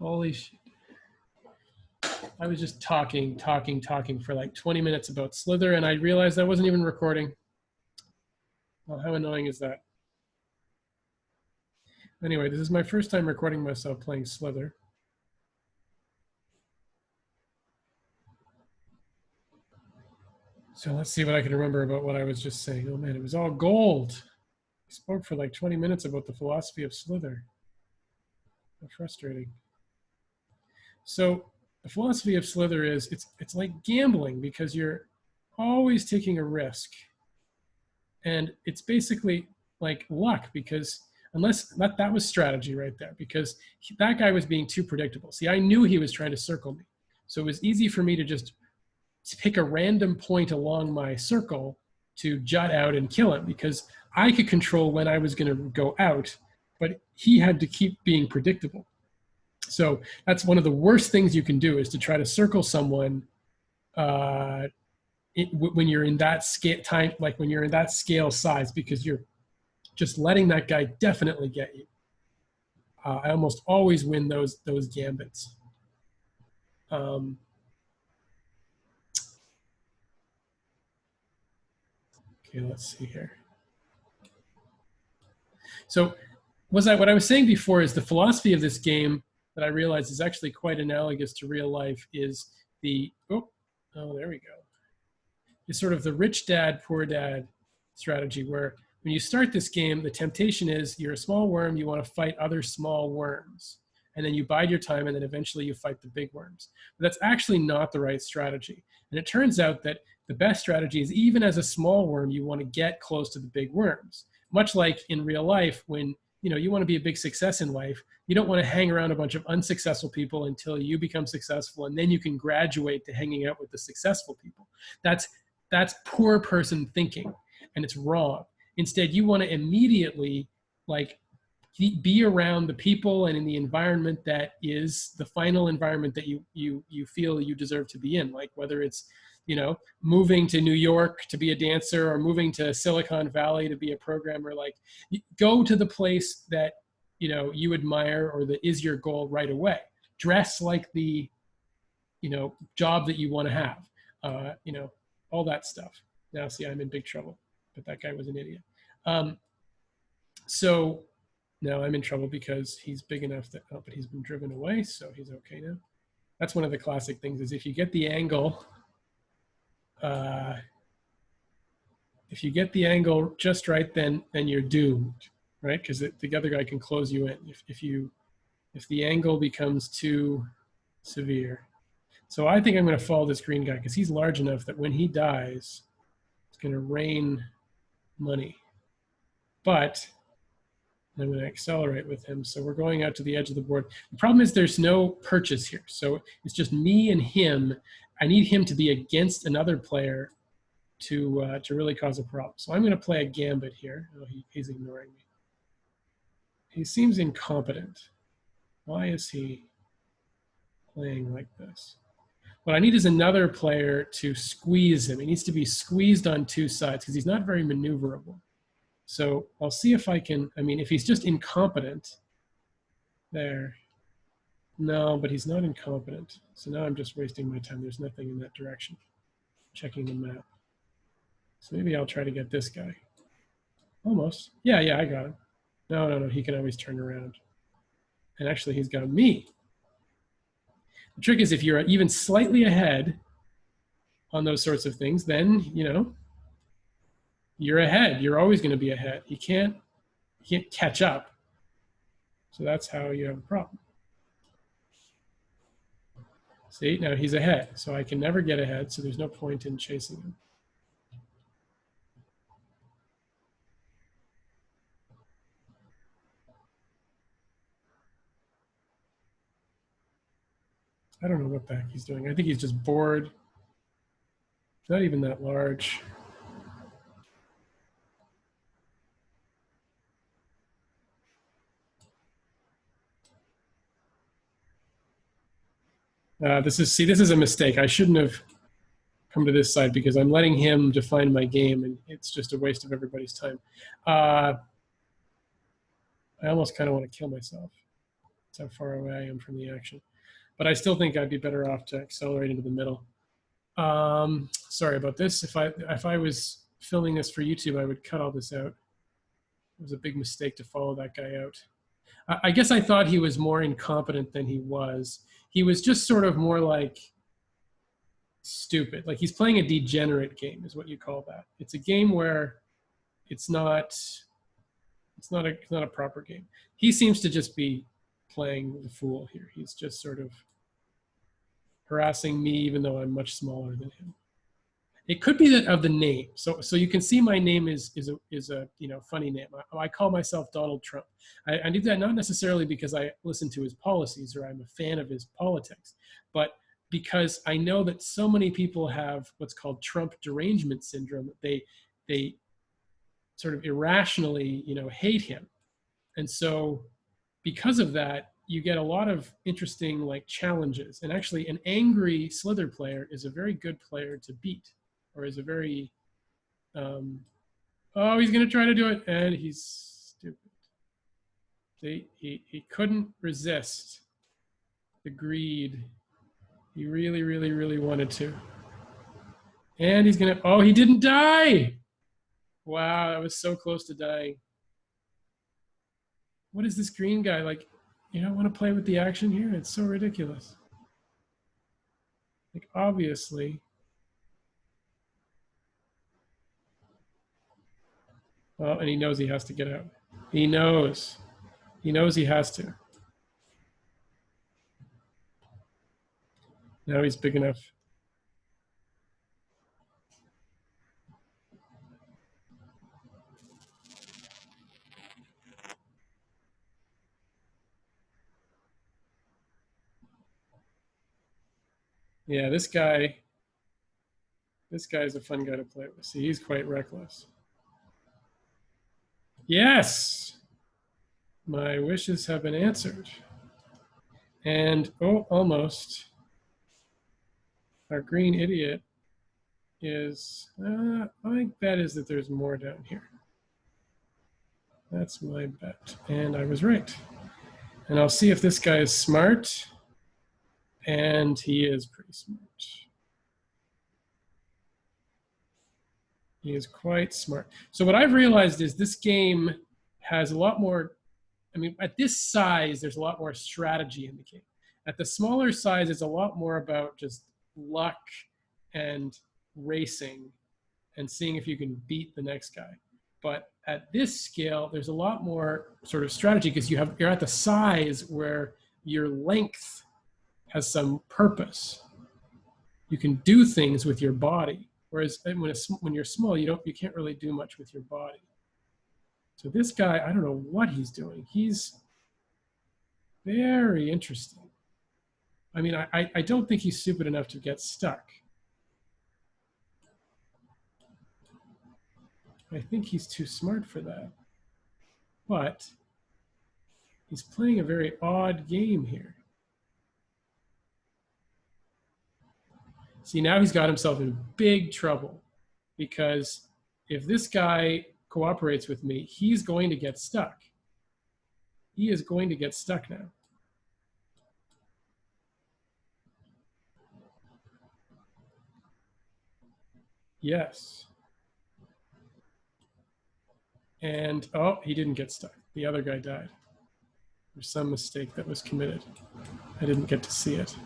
Holy shit. I was just talking for like 20 minutes about Slither, and I realized I wasn't even recording. Well, how annoying is that? Anyway, this is my first time recording myself playing Slither. So let's see what I can remember about what I was just saying. Oh man, it was all gold. I spoke for like 20 minutes about the philosophy of Slither. How frustrating. So the philosophy of Slither is it's like gambling because you're always taking a risk. And it's basically like luck because unless that was strategy right there because that guy was being too predictable. See, I knew he was trying to circle me. So it was easy for me to just pick a random point along my circle to jut out and kill him because I could control when I was going to go out, but he had to keep being predictable. So that's one of the worst things you can do is to try to circle someone when you're in that scale time, like when you're in that scale size, because you're just letting that guy definitely get you. I almost always win those gambits. Okay, let's see here. So what I was saying before is the philosophy of this game that I realized is actually quite analogous to real life is the, oh, there we go. It's sort of the rich dad, poor dad strategy where when you start this game, the temptation is you're a small worm, you want to fight other small worms. And then you bide your time, and then eventually you fight the big worms. But that's actually not the right strategy. And it turns out that the best strategy is even as a small worm, you want to get close to the big worms. Much like in real life, when you want to be a big success in life, you don't want to hang around a bunch of unsuccessful people until you become successful, and then you can graduate to hanging out with the successful people. That's poor person thinking, and it's wrong. Instead, you want to immediately like be around the people and in the environment that is the final environment that you feel you deserve to be in. Like whether it's moving to New York to be a dancer or moving to Silicon Valley to be a programmer, like go to the place that you admire or that is your goal right away. Dress like the job that you want to have. All that stuff. Now, see, I'm in big trouble, but that guy was an idiot. So now I'm in trouble because he's big enough that, but he's been driven away, so he's okay now. That's one of the classic things is if you get the angle, just right, then you're doomed, right? Because the other guy can close you in if the angle becomes too severe. So I think I'm going to follow this green guy because he's large enough that when he dies, it's going to rain money. But I'm going to accelerate with him. So we're going out to the edge of the board. The problem is there's no purchase here. So it's just me and him. I need him to be against another player to really cause a problem. So I'm going to play a gambit here. Oh, he's ignoring me. He seems incompetent. Why is he playing like this? What I need is another player to squeeze him. He needs to be squeezed on two sides because he's not very maneuverable. So I'll see if I can, if he's just incompetent, there. No, but he's not incompetent. So now I'm just wasting my time. There's nothing in that direction. Checking the map. So maybe I'll try to get this guy. Almost. Yeah, I got him. No, he can always turn around. And actually, he's got me. The trick is if you're even slightly ahead on those sorts of things, then, you're ahead. You're always going to be ahead. You can't catch up. So that's how you have a problem. See, now he's ahead. So I can never get ahead, so there's no point in chasing him. I don't know what the heck he's doing. I think he's just bored. Not even that large. This is a mistake. I shouldn't have come to this side because I'm letting him define my game, and it's just a waste of everybody's time. I almost kind of want to kill myself. That's how far away I am from the action. But I still think I'd be better off to accelerate into the middle. Sorry about this. If I was filming this for YouTube, I would cut all this out. It was a big mistake to follow that guy out. I guess I thought he was more incompetent than he was. He was just sort of more like stupid. Like he's playing a degenerate game, is what you call that. It's a game where it's not a proper game. He seems to just be playing the fool here. He's just sort of harassing me, even though I'm much smaller than him. It could be that of the name. So you can see my name is a funny name. I call myself Donald Trump. I do that not necessarily because I listen to his policies or I'm a fan of his politics, but because I know that so many people have what's called Trump derangement syndrome. They sort of irrationally, hate him. And so because of that, you get a lot of interesting like challenges. And actually an angry Slither player is a very good player to beat, or is a very, oh, he's gonna try to do it, and he's stupid. He couldn't resist the greed. He really, really, really wanted to. And he's gonna, oh, he didn't die. Wow, that was so close to dying. What is this green guy like? You don't want to play with the action here? It's so ridiculous. Like, obviously. Well, and he knows he has to get out. He knows. He knows he has to. Now he's big enough. Yeah, this guy's a fun guy to play with. See, he's quite reckless. Yes! My wishes have been answered. And, oh, almost. Our green idiot is, my bet is that there's more down here. That's my bet. And I was right. And I'll see if this guy is smart. And he is pretty smart. He is quite smart. So what I've realized is this game has a lot more, at this size, there's a lot more strategy in the game. At the smaller size, it's a lot more about just luck and racing and seeing if you can beat the next guy. But at this scale, there's a lot more sort of strategy because you're at the size where your length has some purpose. You can do things with your body, whereas when you're small, you can't really do much with your body. So this guy, I don't know what he's doing. He's very interesting. I don't think he's stupid enough to get stuck. I think he's too smart for that. But he's playing a very odd game here. See, now he's got himself in big trouble because if this guy cooperates with me, he's going to get stuck. He is going to get stuck now. Yes. And, oh, he didn't get stuck. The other guy died. There's some mistake that was committed. I didn't get to see it.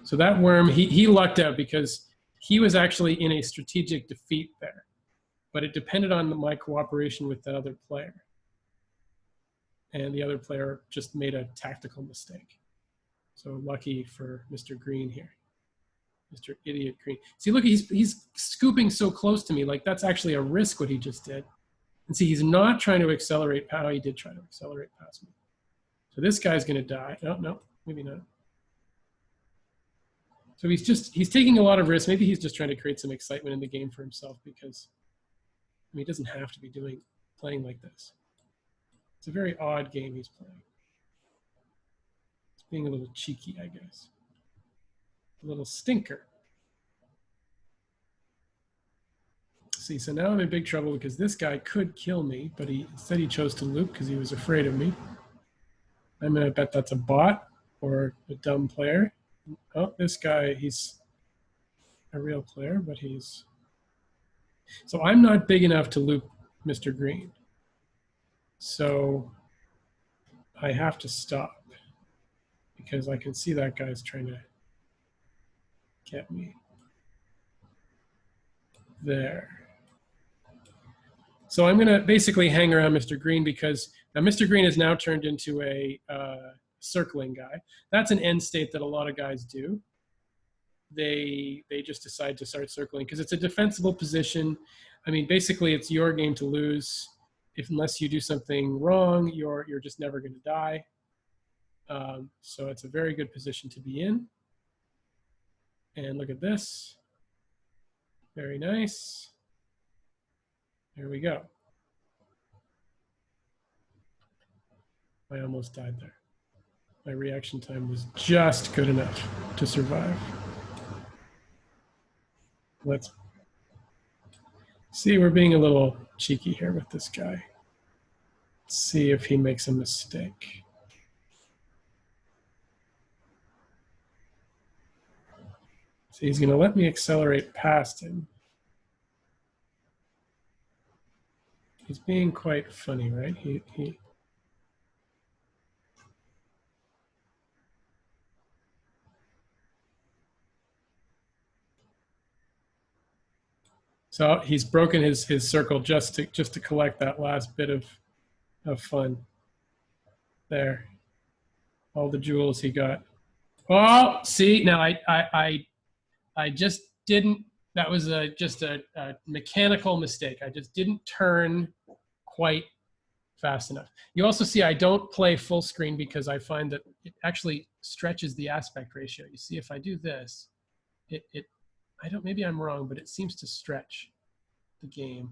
So that worm, he lucked out because he was actually in a strategic defeat there. But it depended on my cooperation with that other player. And the other player just made a tactical mistake. So lucky for Mr. Green here. Mr. Idiot Green. See, look, he's scooping so close to me. Like, that's actually a risk what he just did. And see, he's not trying to accelerate. Oh, he did try to accelerate past me. So this guy's going to die. Oh, no, maybe not. So he's taking a lot of risks. Maybe he's just trying to create some excitement in the game for himself because he doesn't have to be playing like this. It's a very odd game he's playing. It's being a little cheeky, I guess. A little stinker. See, so now I'm in big trouble because this guy could kill me, but he said he chose to loop because he was afraid of me. I'm going to bet that's a bot or a dumb player. Oh, this guy, he's a real player, but he's... So I'm not big enough to loop Mr. Green. So I have to stop because I can see that guy's trying to get me. There. So I'm going to basically hang around Mr. Green because now Mr. Green has now turned into a circling guy. That's an end state that a lot of guys do. They just decide to start circling because it's a defensible position. I mean, basically, it's your game to lose. Unless you do something wrong, you're just never going to die. So it's a very good position to be in. And look at this. Very nice. There we go. I almost died there. My reaction time was just good enough to survive. Let's see, we're being a little cheeky here with this guy. Let's see if he makes a mistake. So he's going to let me accelerate past him. He's being quite funny, right? So he's broken his circle just to collect that last bit of fun. There, all the jewels he got. Oh, see, now I just didn't. That was just a mechanical mistake. I just didn't turn quite fast enough. You also see I don't play full screen because I find that it actually stretches the aspect ratio. You see, if I do this, I don't, maybe I'm wrong, but it seems to stretch the game.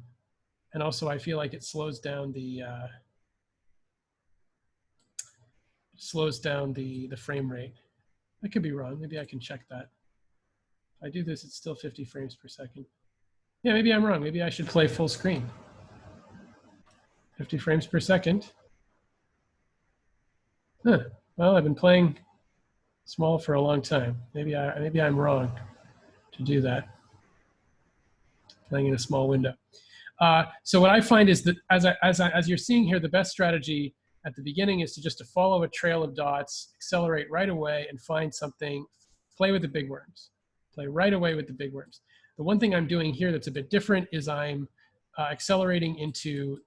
And also I feel like it slows down the frame rate. I could be wrong. Maybe I can check that. If I do this, it's still 50 frames per second. Yeah, maybe I'm wrong. Maybe I should play full screen. 50 frames per second. Huh. Well, I've been playing small for a long time. Maybe I'm wrong to do that. Playing in a small window. So what I find is that as you're seeing here, the best strategy at the beginning is to just follow a trail of dots, accelerate right away, and find something. Play with the big worms. Play right away with the big worms. The one thing I'm doing here that's a bit different is I'm accelerating into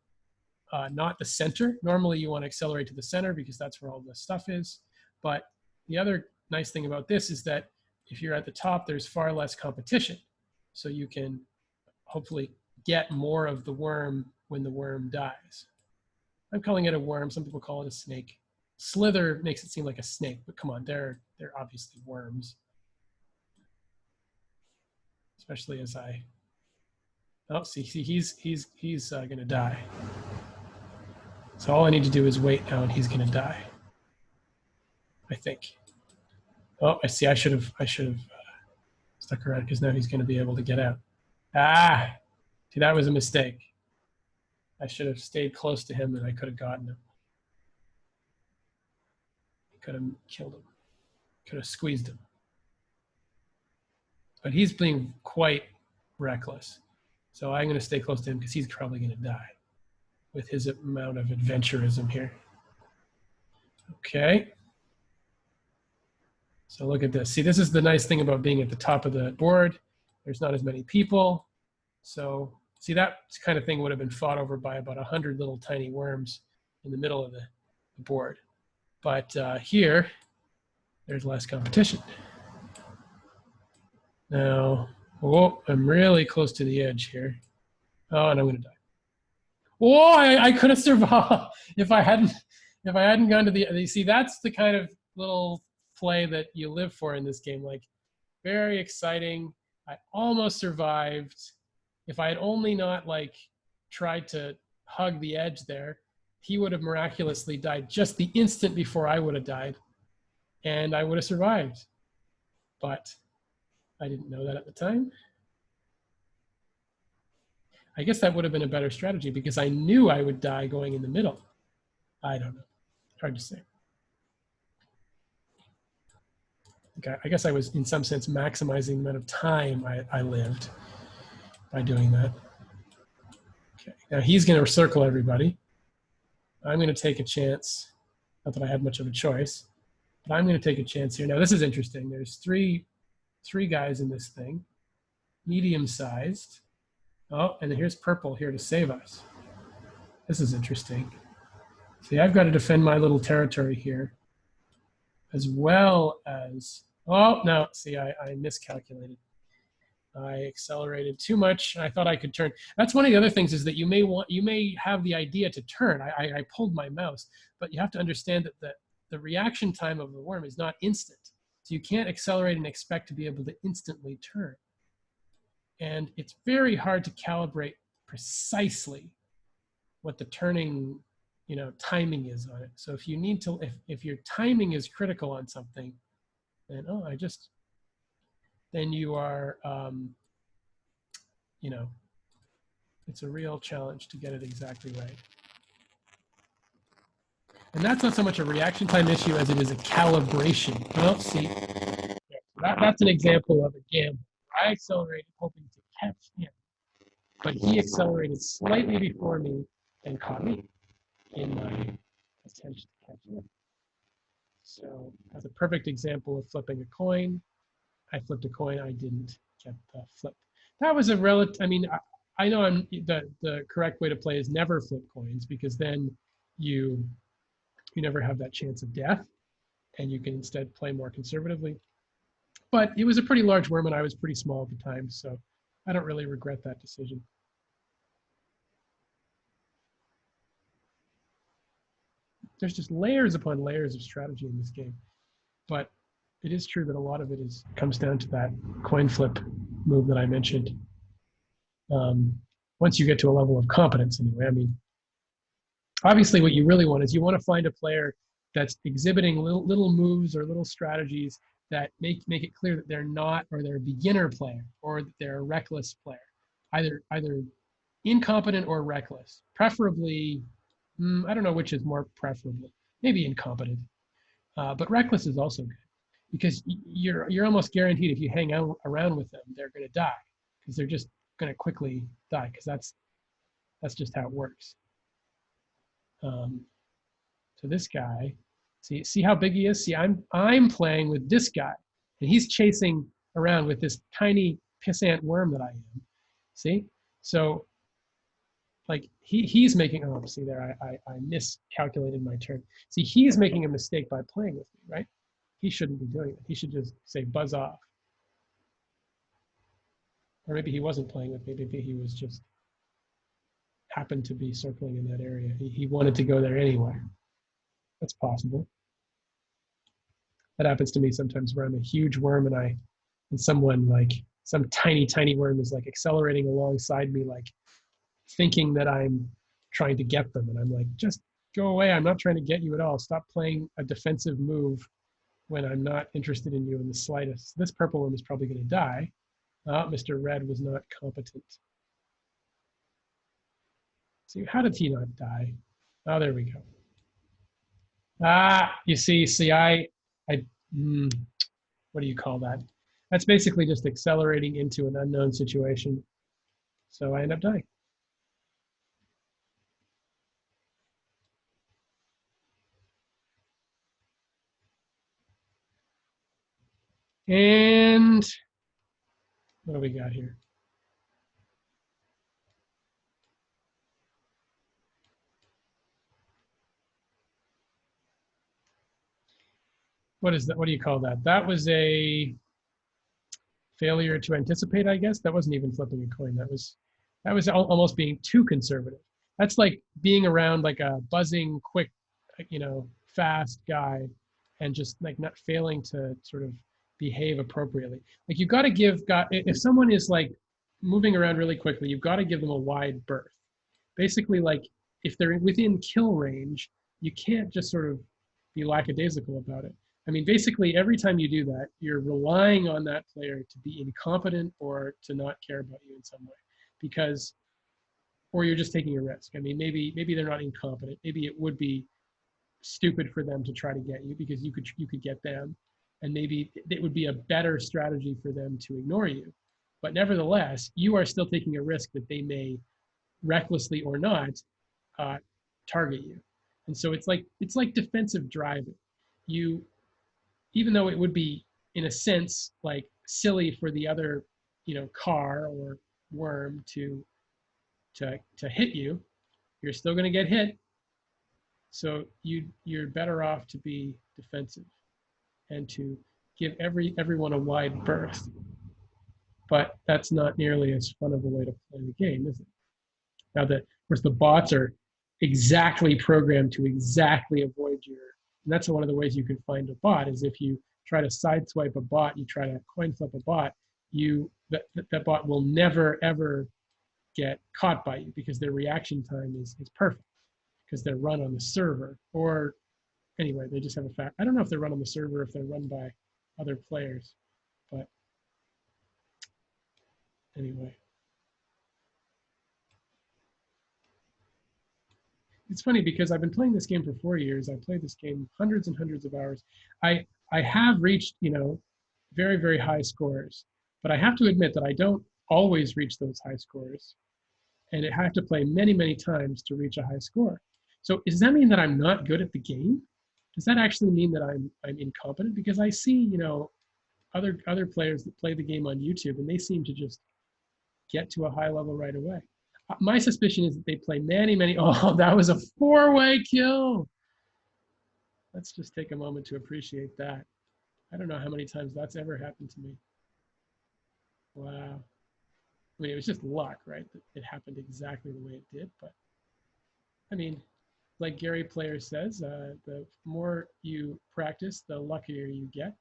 not the center. Normally you want to accelerate to the center because that's where all the stuff is. But the other nice thing about this is that if you're at the top, there's far less competition. So you can hopefully get more of the worm when the worm dies. I'm calling it a worm. Some people call it a snake. Slither makes it seem like a snake, but come on, they're obviously worms. Especially as oh, see, he's gonna die. So all I need to do is wait now, and he's gonna die. I think. Oh, I see. I should have stuck around because now he's gonna be able to get out. Ah, see, that was a mistake. I should have stayed close to him, and I could have gotten him. Could have killed him. Could have squeezed him. But he's being quite reckless. So I'm going to stay close to him because he's probably going to die with his amount of adventurism here. Okay. So look at this. See, this is the nice thing about being at the top of the board. There's not as many people. So see, that kind of thing would have been fought over by about 100 little tiny worms in the middle of the board. But here, there's less competition. Now, oh, I'm really close to the edge here. Oh, and I'm going to die. Oh, I could have survived if I hadn't gone to the. You see, that's the kind of little play that you live for in this game. Like, very exciting. I almost survived. If I had only not like tried to hug the edge there, he would have miraculously died just the instant before I would have died, and I would have survived. But I didn't know that at the time. I guess that would have been a better strategy because I knew I would die going in the middle. I don't know. Hard to say. think I guess I was in some sense maximizing the amount of time I lived by doing that. Okay, now he's going to circle everybody. I'm going to take a chance. Not that I had much of a choice, but I'm going to take a chance here. Now this is interesting. There's three guys in this thing, medium sized. Oh, and here's purple here to save us. This is interesting. See, I've got to defend my little territory here, as well as, oh, no, see, I miscalculated. I accelerated too much. I thought I could turn. That's one of the other things is that you may have the idea to turn. I pulled my mouse, but you have to understand that the reaction time of the worm is not instant. So you can't accelerate and expect to be able to instantly turn. And it's very hard to calibrate precisely what the turning, timing is on it. So if you need to, if your timing is critical on something, then then you are, it's a real challenge to get it exactly right. And that's not so much a reaction time issue as it is a calibration. Well, see, that's an example of a gamble. I accelerated hoping to catch him, but he accelerated slightly before me and caught me in my attempt to catch him. So that's a perfect example of flipping a coin. I flipped a coin. I didn't get the flip. That was a relative. I mean, I know the correct way to play is never flip coins, because then you never have that chance of death, and you can instead play more conservatively. But it was a pretty large worm, and I was pretty small at the time, so I don't really regret that decision. There's just layers upon layers of strategy in this game, but it is true that a lot of it comes down to that coin flip move that I mentioned. Once you get to a level of competence, anyway. I mean, obviously, what you really want is you want to find a player that's exhibiting little moves or little strategies that make it clear that they're not, or they're a beginner player, or that they're a reckless player, either incompetent or reckless. Preferably, I don't know which is more preferable. Maybe incompetent, but reckless is also good, because you're almost guaranteed if you hang out around with them, they're going to die, because they're just going to quickly die, because that's just how it works. So this guy, see how big he is? See, I'm playing with this guy, and he's chasing around with this tiny pissant worm that I am. See? So like he's making, oh, see there, I miscalculated my turn. See, he's making a mistake by playing with me, right? He shouldn't be doing it. He should just say buzz off. Or maybe he wasn't playing with me. Maybe he was just happened to be circling in that area. He wanted to go there anyway. That's possible. That happens to me sometimes, where I'm a huge worm and someone, like some tiny worm, is like accelerating alongside me, like thinking that I'm trying to get them. And I'm like, just go away. I'm not trying to get you at all. Stop playing a defensive move when I'm not interested in you in the slightest. This purple one is probably going to die. Mr. Red was not competent. See, how did he not die? Oh, there we go. You see, what do you call that? That's basically just accelerating into an unknown situation. So I end up dying. And what do we got here? What is that? What do you call that? That was a failure to anticipate, I guess. That wasn't even flipping a coin. That was almost being too conservative. That's like being around like a buzzing, quick, fast guy, and just like not failing to sort of behave appropriately. Like you've got to if someone is like moving around really quickly, you've got to give them a wide berth. Basically, like if they're within kill range, you can't just sort of be lackadaisical about it. I mean, basically, every time you do that, you're relying on that player to be incompetent or to not care about you in some way, or you're just taking a risk. I mean, maybe they're not incompetent. Maybe it would be stupid for them to try to get you, because you could get them. and maybe it would be a better strategy for them to ignore you. But nevertheless, you are still taking a risk that they may, recklessly or not, uh, target you. And so it's like defensive driving. You, even though it would be in a sense like silly for the other, car or worm to hit you, you're still going to get hit. So you're better off to be defensive and to give everyone a wide berth. But that's not nearly as fun of a way to play the game, is it? Now, of course, the bots are exactly programmed to exactly avoid your. And that's one of the ways you can find a bot is if you try to sideswipe a bot, you try to coin flip a bot, that bot will never ever get caught by you because their reaction time is perfect because they're run on the server. Or anyway, they just have a fact. I don't know if they're run on the server or if they're run by other players, but anyway. It's funny because I've been playing this game for 4 years. I played this game hundreds and hundreds of hours. I have reached, very, very high scores, but I have to admit that I don't always reach those high scores. And I have to play many, many times to reach a high score. So does that mean that I'm not good at the game? Does that actually mean that I'm incompetent? Because I see, other players that play the game on YouTube and they seem to just get to a high level right away. My suspicion is that they play many, many. Oh, that was a 4-way kill. Let's just take a moment to appreciate that. I don't know how many times that's ever happened to me. Wow. I mean, it was just luck, right? It happened exactly the way it did. But I mean, like Gary Player says, the more you practice, the luckier you get.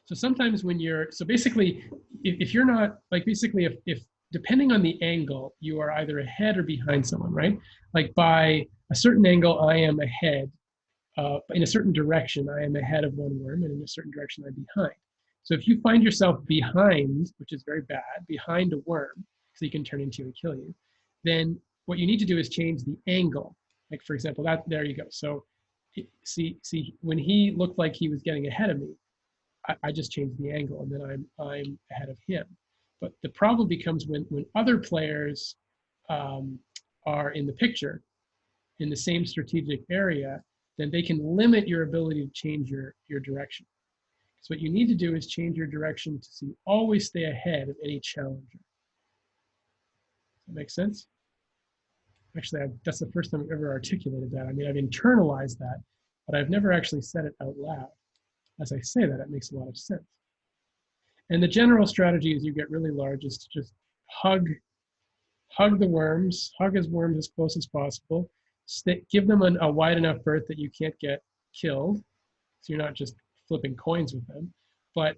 So sometimes when so basically, if you're not, like basically if depending on the angle, you are either ahead or behind someone, right? Like by a certain angle, I am ahead. In a certain direction, I am ahead of one worm, and in a certain direction, I'm behind. So if you find yourself behind, which is very bad, behind a worm, so he can turn into you and kill you, then what you need to do is change the angle. Like for example, there you go. So see, when he looked like he was getting ahead of me, I just changed the angle, and then I'm ahead of him. But the problem becomes when other players are in the picture in the same strategic area, then they can limit your ability to change your direction. So what you need to do is change your direction to so you always stay ahead of any challenger. Does that make sense? Actually, that's the first time I've ever articulated that. I mean, I've internalized that, but I've never actually said it out loud. As I say that, it makes a lot of sense. And the general strategy as you get really large is to just hug the worms, hug his worms as close as possible, give them a wide enough berth that you can't get killed, so you're not just flipping coins with them, but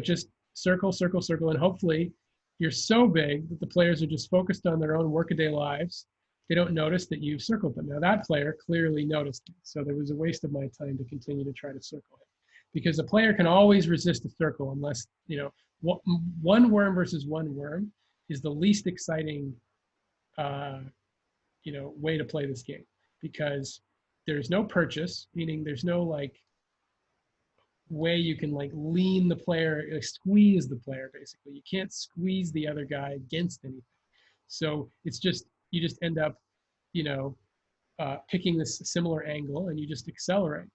just circle, circle, circle, and hopefully you're so big that the players are just focused on their own workaday lives. They don't notice that you've circled them. Now that player clearly noticed it, so there was a waste of my time to continue to try to circle him, because a player can always resist a circle unless, one worm versus one worm is the least exciting, way to play this game, because there's no purchase, meaning there's no way you can lean the player, squeeze the player. Basically, you can't squeeze the other guy against anything. So it's just you just end up, picking this similar angle, and you just accelerate,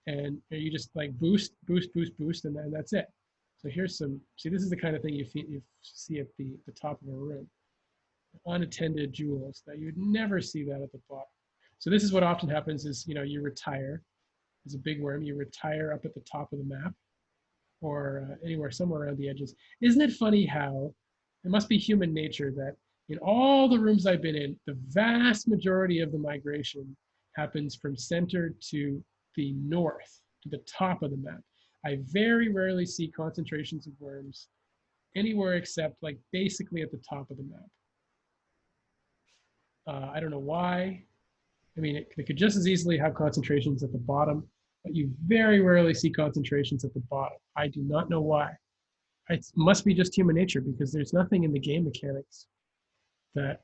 and you just boost, boost, boost, boost, and then that's it. So here's see, this is the kind of thing you see at the top of a room. Unattended jewels. Now you'd never see that at the bottom. So this is what often happens is, you retire. As a big worm, you retire up at the top of the map, or anywhere, somewhere around the edges. Isn't it funny how it must be human nature that in all the rooms I've been in, the vast majority of the migration happens from center to the north, to the top of the map. I very rarely see concentrations of worms anywhere except basically at the top of the map. I don't know why. I mean, they could just as easily have concentrations at the bottom, but you very rarely see concentrations at the bottom. I do not know why. It must be just human nature, because there's nothing in the game mechanics that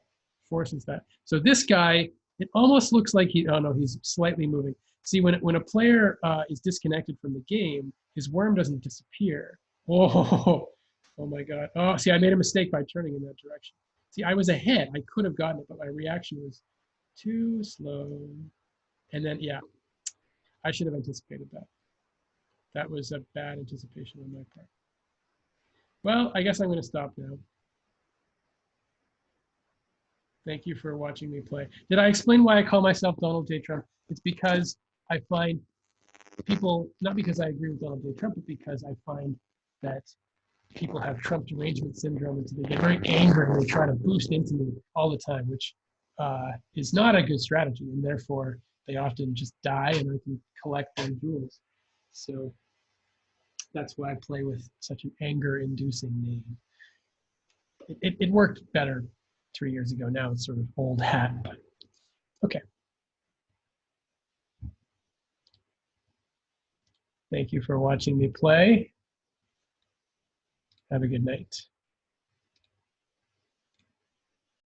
forces that. So this guy It almost looks like he, oh no, he's slightly moving. See, when a player is disconnected from the game, his worm doesn't disappear. Oh, oh my God. Oh, see, I made a mistake by turning in that direction. See, I was ahead. I could have gotten it, but my reaction was too slow. And then, yeah, I should have anticipated that. That was a bad anticipation on my part. Well, I guess I'm going to stop now. Thank you for watching me play. Did I explain why I call myself Donald J. Trump? It's because I find people, not because I agree with Donald J. Trump, but because I find that people have Trump derangement syndrome, and so they get very angry and they try to boost into me all the time, which is not a good strategy, and therefore they often just die, and I can collect their jewels. So that's why I play with such an anger-inducing name. It worked better 3 years ago. Now it's sort of old hat, but okay. Thank you for watching me play. Have a good night.